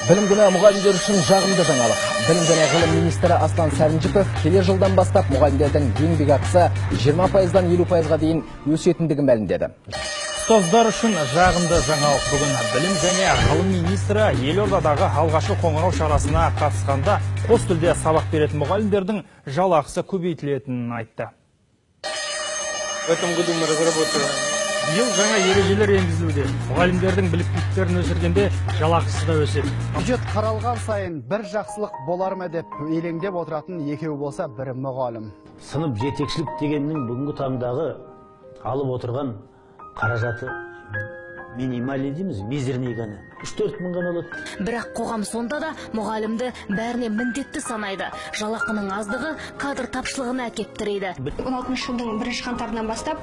Білім күні мұғалімдер үшін жағымды жаңалық. Білім және ғылым министрі Аслан Сәрінжіпов келер жылдан бастап мұғалімдердің еңбекақысы 20%-дан 50%-ға дейін өсетіндігін мәлімдеді. Ұстаздар үшін жағымды жаңалық. Бүгін білім және ғылым министрі елордадағы алғашқы қоңырау шарасына қатысқанда қос тілде сабақ беретін мұғалімдердің жалақысы көбейтілетінін айтты. В этом году мы разработали. Биыл жаңа ережелер енгізілуде. Мұғалімдердің біліктіліктерін өсіргенде жалақысы да өседі. Бюджет қаралған сайын бір жақсылық болар ма деп елеңдеп отыратын екеу болса бірі мұғалім. Сынып жетекшілік дегеннің бүгінгі таңдағы алып отырған қаражаты минимальный дейміз, мизерный ғана. 3-4 мың ғана алады. Бірақ қоғам сонда да мұғалімді бәріне міндетті санайды. Жалақының аздығы кадр тапшылығына әкеп тірейді. 16 жылдың 1 қаңтарынан бастап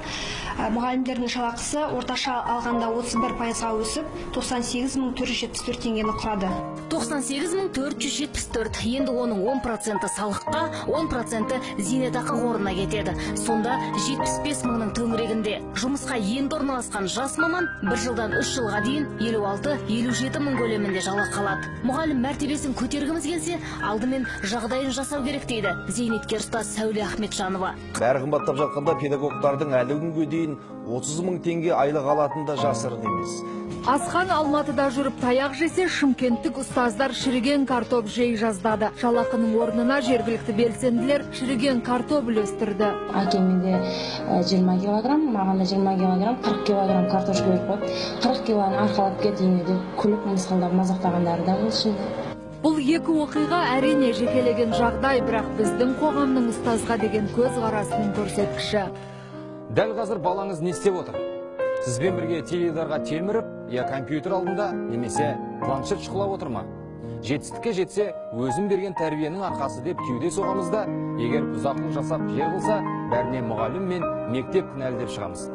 мұғалімдердің жалақысы орташа алғанда 31%-ға өсіп, 98.474 теңгені құрады. 98.474. Енді оның 10% салыққа, 10% зейнетақы қорына кетеді. Сонда 75 мыңның төңірегінде жұмысқа енді орналасқан жас маман 1 жылдан 3 жылға дейін 56-57 мың көлемінде жалақы алады. Мұғалім мәртебесін көтергіміз келсе, алдымен жағдайын жасау керек дейді зейнеткер ұстаз Сәуле Ахметжанова. Бәрі қымбаттап жатқанда педагогтардың әлі күнге дейін 30 мың теңге айлық алатында жасырын емес. Асхан Алматыда жүріп таяқ жесе, шымкенттік ұстаздар шіріген картоп жей жаздады. Жалақының орнына жергілікті белсенділер шіріген картоп үлестірді. Әкеменде 20 килограмм, маған да 20 килограмм, 40 килограмм картошка беріп қойып, 40 килоны арқалап кетейін деп күліп мысқылдап мазақтағандары да болсын. Бұл екі оқиға әрине жекелеген жағдай, бірақ біздің қоғамның ұстазға деген көз қарасының көрсеткіші. Дәл қазір балаңыз не істеп отыр? Сізбен бірге теледидарға телміріп, я компьютер алдында немесе планшет шұқылап отыр ма? Жетістікке жетсе, өзім берген тәрбиенің арқасы деп кеуде соғамыз да, егер бұзақылық жасап жер қылса, бәріне мұғалім мен мектеп кінәлі деп шығамыз.